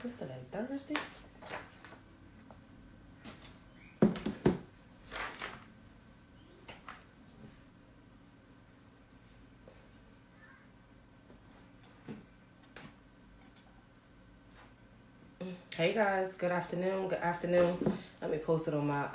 What's today? Thursday? Hey guys, good afternoon. Good afternoon. Let me post it on my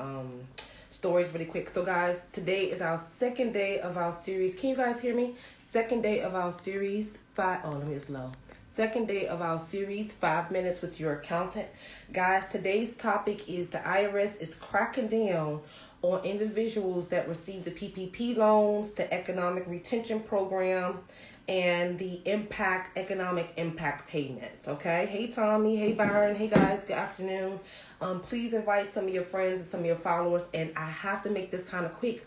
stories really quick. So guys, today is our second day of our series. Can you guys hear me? Second day of our series. Let me just low. Second day of our series, 5 minutes with your accountant. Guys, today's topic is the IRS is cracking down on individuals that receive the PPP loans, the economic retention program, and the economic impact payments. Okay. Hey Tommy. Hey Byron. Hey guys. Good afternoon. Please invite some of your friends and some of your followers. And I have to make this kind of quick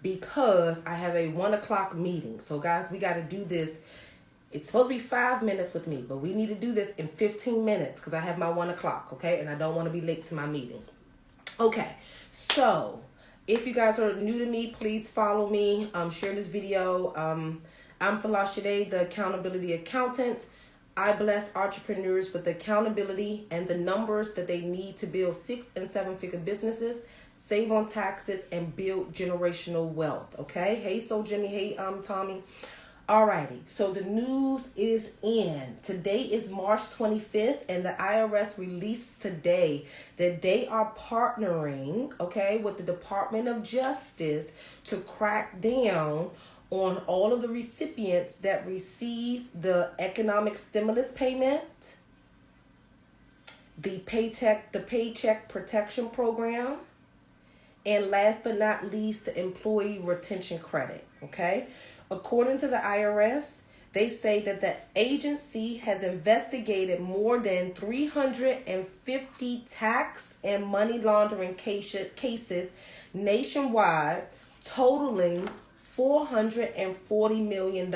because I have a 1 o'clock meeting. So guys, we got to do this. It's supposed to be 5 minutes with me, but we need to do this in 15 minutes because I have my 1 o'clock. Okay. And I don't want to be late to my meeting. Okay. So if you guys are new to me, please follow me. Share this video. I'm Falashade, the accountability accountant. I bless entrepreneurs with accountability and the numbers that they need to build 6- and 7-figure businesses, save on taxes, and build generational wealth. Okay. Hey, Soul Jimmy. Hey, Tommy. Alrighty. So the news is in. Today is March 25th, and the IRS released today that they are partnering, okay, with the Department of Justice to crack down on all of the recipients that receive the economic stimulus payment, the Paycheck Protection Program, and last but not least, the Employee Retention Credit, okay? According to the IRS, they say that the agency has investigated more than 350 tax and money laundering cases nationwide, totaling $440 million.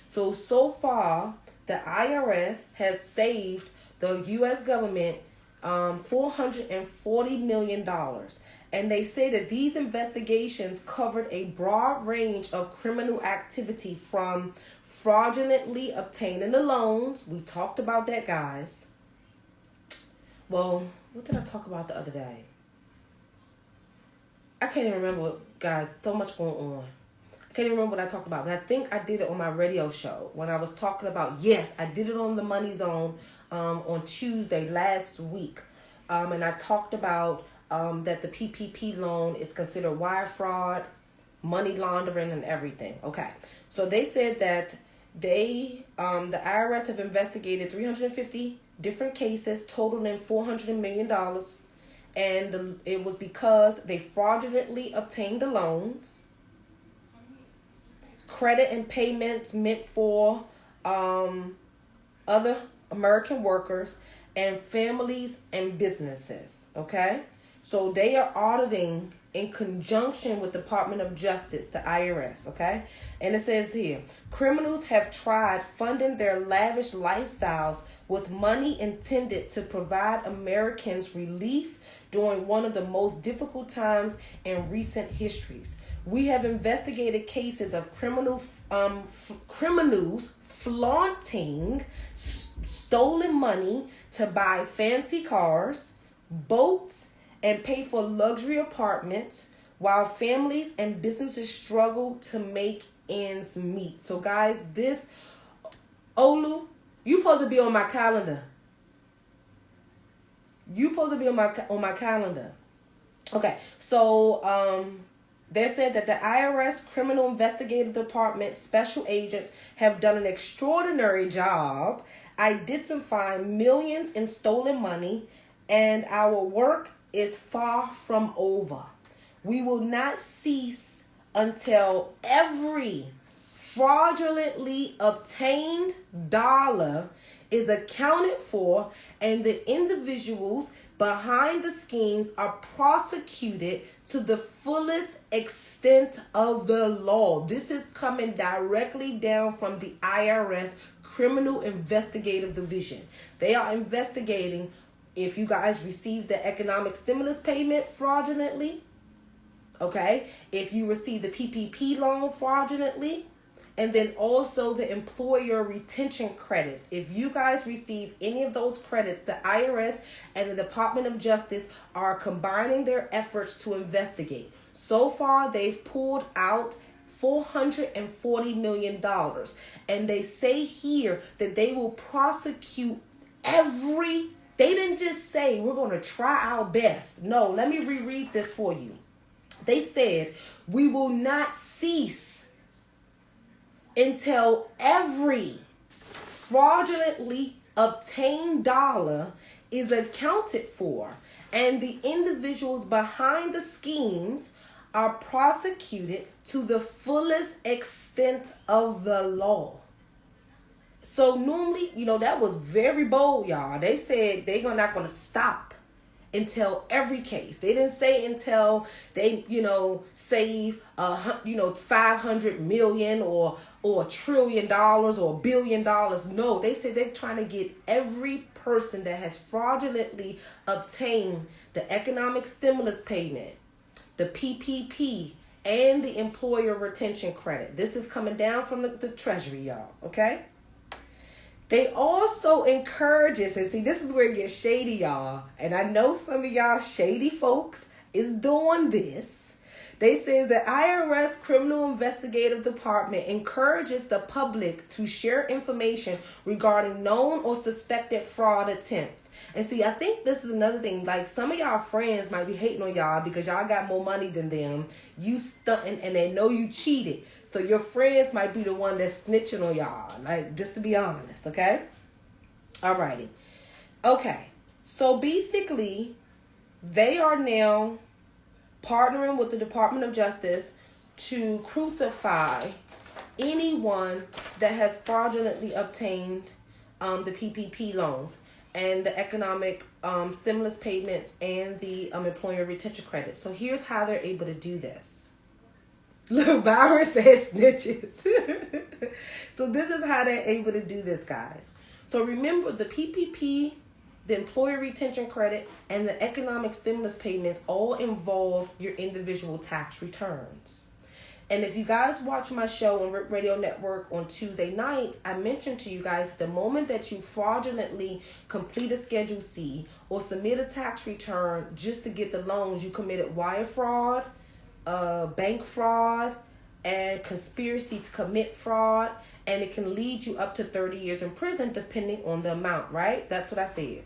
So far, the IRS has saved the U.S. government $440 million. And they say that these investigations covered a broad range of criminal activity from fraudulently obtaining the loans. We talked about that, guys. Well, what did I talk about the other day? I can't even remember, guys. So much going on. I can't even remember what I talked about. But I think I did it on my radio show when I was talking about, yes, I did it on the Money Zone on Tuesday last week. And I talked about that the PPP loan is considered wire fraud, money laundering, and everything. Okay. So they said that the IRS have investigated 350 different cases totaling $400 million. And it was because they fraudulently obtained the loans, credit and payments meant for other American workers and families and businesses. Okay. So they are auditing in conjunction with the Department of Justice, the IRS, okay? And it says here, criminals have tried funding their lavish lifestyles with money intended to provide Americans relief during one of the most difficult times in recent histories. We have investigated cases of criminals flaunting stolen money to buy fancy cars, boats, and pay for luxury apartments while families and businesses struggle to make ends meet. So guys, this, Olu, you supposed to be on my calendar. You supposed to be on my calendar. Okay, so they said that the IRS Criminal Investigative Department special agents have done an extraordinary job identifying millions in stolen money, and our work is far from over. We will not cease until every fraudulently obtained dollar is accounted for and the individuals behind the schemes are prosecuted to the fullest extent of the law. This is coming directly down from the IRS Criminal Investigative Division. They are investigating if you guys received the economic stimulus payment fraudulently, okay? If you received the PPP loan fraudulently, And then also the employer retention credits. If you guys receive any of those credits, the IRS and the Department of Justice are combining their efforts to investigate. So far, they've pulled out $440 million. And they say here that they will prosecute they didn't just say we're going to try our best. No, let me reread this for you. They said we will not cease until every fraudulently obtained dollar is accounted for and the individuals behind the schemes are prosecuted to the fullest extent of the law. So normally, that was very bold, y'all. They said they're not going to stop until every case. They didn't say until they, save, 500 million or $1 trillion or $1 billion. No, they said they're trying to get every person that has fraudulently obtained the economic stimulus payment, the PPP, and the employer retention credit. This is coming down from the Treasury, y'all. Okay. They also encourages, and see, this is where it gets shady, y'all. And I know some of y'all shady folks is doing this. They say the IRS Criminal Investigative Department encourages the public to share information regarding known or suspected fraud attempts. And see, I think this is another thing. Like, some of y'all friends might be hating on y'all because y'all got more money than them. You stunting and they know you cheated. So your friends might be the one that's snitching on y'all. Like, just to be honest, okay? Alrighty. Okay. So basically, they are now partnering with the Department of Justice to crucify anyone that has fraudulently obtained the PPP loans and the economic stimulus payments and the employer retention credit. So here's how they're able to do this. Look, Byron says snitches. So this is how they're able to do this, guys. So remember, the PPP, the employer retention credit, and the economic stimulus payments all involve your individual tax returns. And if you guys watch my show on Rip Radio Network on Tuesday night, I mentioned to you guys the moment that you fraudulently complete a Schedule C or submit a tax return just to get the loans, you committed wire fraud, bank fraud, and conspiracy to commit fraud, and it can lead you up to 30 years in prison depending on the amount, right? That's what I said.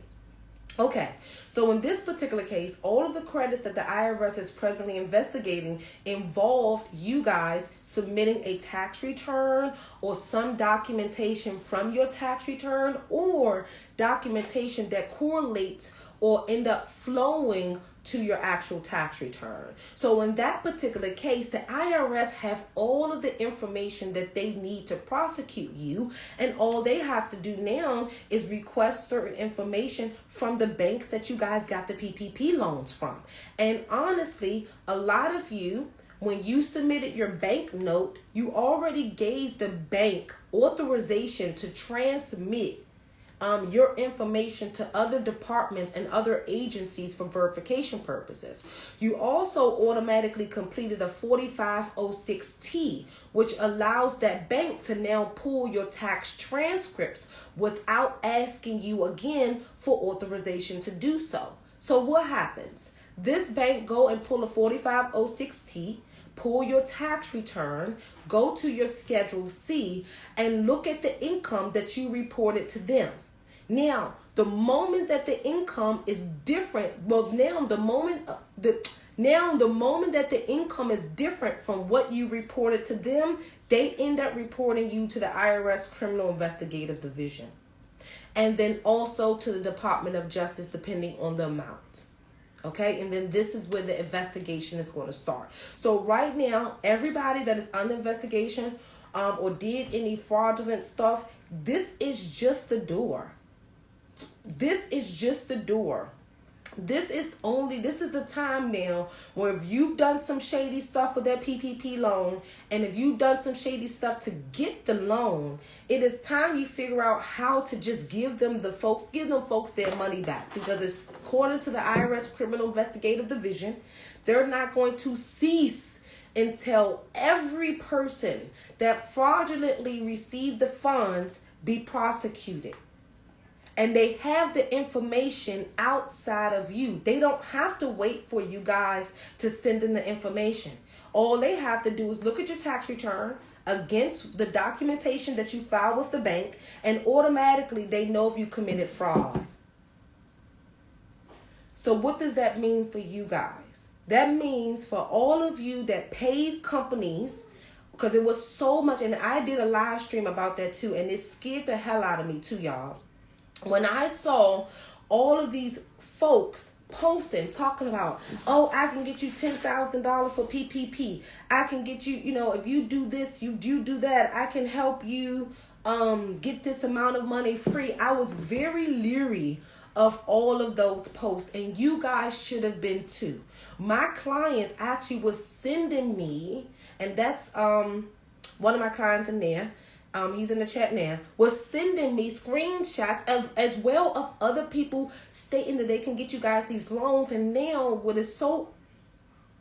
Okay, so in this particular case, all of the credits that the IRS is presently investigating involved you guys submitting a tax return or some documentation from your tax return or documentation that correlates or end up flowing to your actual tax return. So in that particular case, the IRS have all of the information that they need to prosecute you, and all they have to do now is request certain information from the banks that you guys got the PPP loans from. And honestly, a lot of you, when you submitted your bank note, you already gave the bank authorization to transmit your information to other departments and other agencies for verification purposes. You also automatically completed a 4506T, which allows that bank to now pull your tax transcripts without asking you again for authorization to do so. So what happens? This bank go and pull a 4506T, pull your tax return, go to your Schedule C, and look at the income that you reported to them. Now, the moment that the income is different, the moment that the income is different from what you reported to them, they end up reporting you to the IRS Criminal Investigative Division, and then also to the Department of Justice, depending on the amount. Okay, and then this is where the investigation is going to start. So right now, everybody that is under investigation or did any fraudulent stuff, this is just the door. This is just the door. This is the time now where if you've done some shady stuff with that PPP loan, and if you've done some shady stuff to get the loan, it is time you figure out how to just give them folks their money back, because it's according to the IRS Criminal Investigative Division, they're not going to cease until every person that fraudulently received the funds be prosecuted. And they have the information outside of you. They don't have to wait for you guys to send in the information. All they have to do is look at your tax return against the documentation that you filed with the bank, and automatically they know if you committed fraud. So what does that mean for you guys? That means for all of you that paid companies, because it was so much, and I did a live stream about that too, and it scared the hell out of me too, y'all. When I saw all of these folks posting, talking about, oh, I can get you $10,000 for PPP. I can get you, if you do this, you do that, I can help you get this amount of money free. I was very leery of all of those posts, and you guys should have been too. My clients actually was sending me, and that's one of my clients in there, he's in the chat now, was sending me screenshots of as well of other people stating that they can get you guys these loans. And now what is so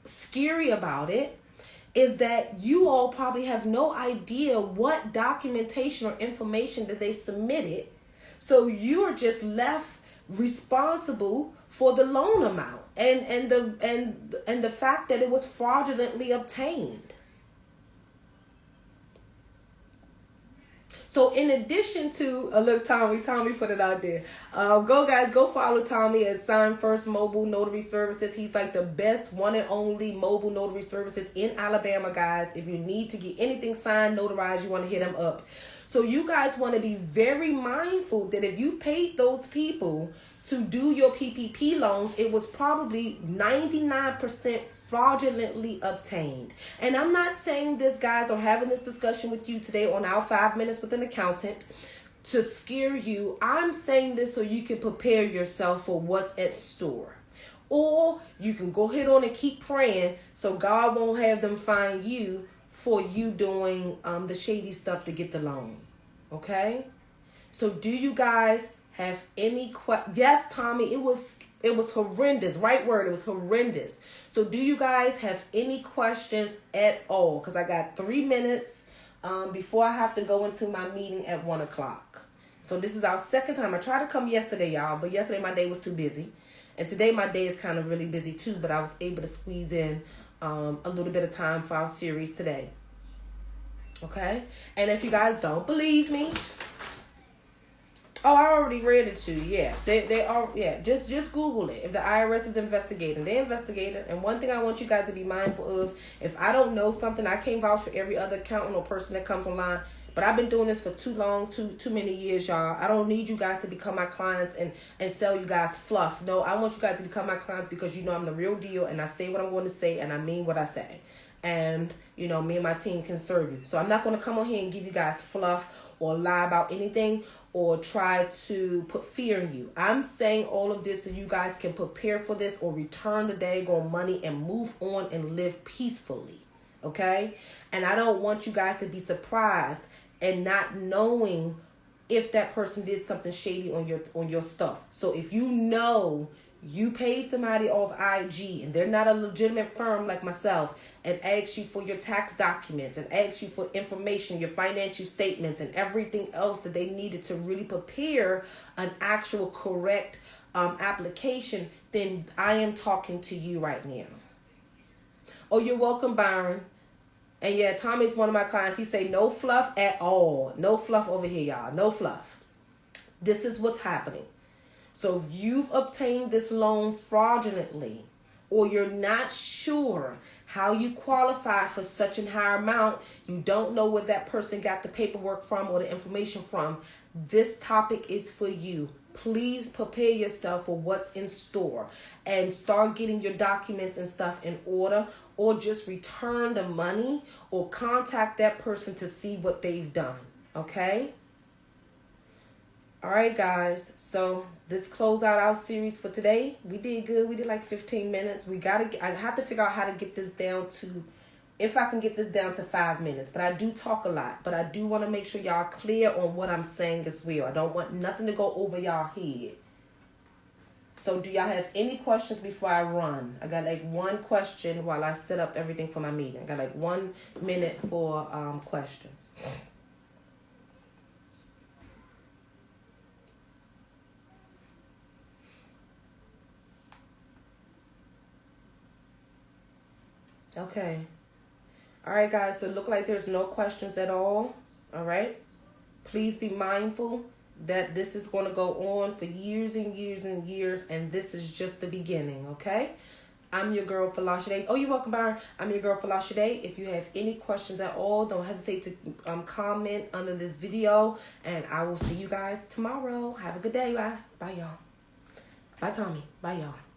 scary about it is that you all probably have no idea what documentation or information that they submitted. So you're just left responsible for the loan amount and the fact that it was fraudulently obtained. So in addition to, look, Tommy put it out there. Go follow Tommy at Sign First Mobile Notary Services. He's like the best one and only mobile notary services in Alabama, guys. If you need to get anything signed, notarized, you want to hit him up. So you guys want to be very mindful that if you paid those people to do your PPP loans, it was probably 99% fraudulently obtained. And I'm not saying this, guys, or having this discussion with you today on our 5 minutes with an accountant to scare you. I'm saying this so you can prepare yourself for what's at store. Or you can go ahead on and keep praying so God won't have them find you for you doing the shady stuff to get the loan. Okay? So do you guys have any questions? Yes, Tommy, it was horrendous. Right word, it was horrendous. So do you guys have any questions at all? Because I got 3 minutes before I have to go into my meeting at 1 o'clock. So this is our second time. I tried to come yesterday, y'all, but yesterday my day was too busy. And today my day is kind of really busy too, but I was able to squeeze in a little bit of time for our series today. Okay? And if you guys don't believe me, oh, I already read it to you. Yeah, they are. Yeah, just Google it. If the IRS is investigating, they investigated. And one thing I want you guys to be mindful of: if I don't know something, I can't vouch for every other accountant or person that comes online. But I've been doing this for too long, too many years, y'all. I don't need you guys to become my clients and sell you guys fluff. No, I want you guys to become my clients because you know I'm the real deal, and I say what I'm going to say, and I mean what I say. And me and my team can serve you. So I'm not going to come on here and give you guys fluff or lie about anything or try to put fear in you. I'm saying all of this so you guys can prepare for this or return the daggone money and move on and live peacefully. Okay? And I don't want you guys to be surprised and not knowing if that person did something shady on your stuff. So if you know you paid somebody off IG and they're not a legitimate firm like myself and asked you for your tax documents and asked you for information, your financial statements and everything else that they needed to really prepare an actual correct application, then I am talking to you right now. Oh, you're welcome, Byron. And yeah, Tommy's one of my clients. He say no fluff at all. No fluff over here, y'all. No fluff. This is what's happening. So if you've obtained this loan fraudulently, or you're not sure how you qualify for such a high amount, you don't know where that person got the paperwork from or the information from, this topic is for you. Please prepare yourself for what's in store and start getting your documents and stuff in order, or just return the money or contact that person to see what they've done. Okay? All right, guys. So let's close out our series for today. We did good. We did like 15 minutes. I have to figure out how to get this down to, if I can get this down to 5 minutes. But I do talk a lot. But I do want to make sure y'all clear on what I'm saying as well. I don't want nothing to go over y'all head. So do y'all have any questions before I run? I got like one question while I set up everything for my meeting. I got like 1 minute for questions. Okay. All right, guys. So it look like there's no questions at all. All right. Please be mindful that this is going to go on for years and years and years, and this is just the beginning, okay? I'm your girl, Falashade. Oh, you're welcome, Byron. I'm your girl, Falashade. If you have any questions at all, don't hesitate to comment under this video, and I will see you guys tomorrow. Have a good day. Bye. Bye, y'all. Bye, Tommy. Bye, y'all.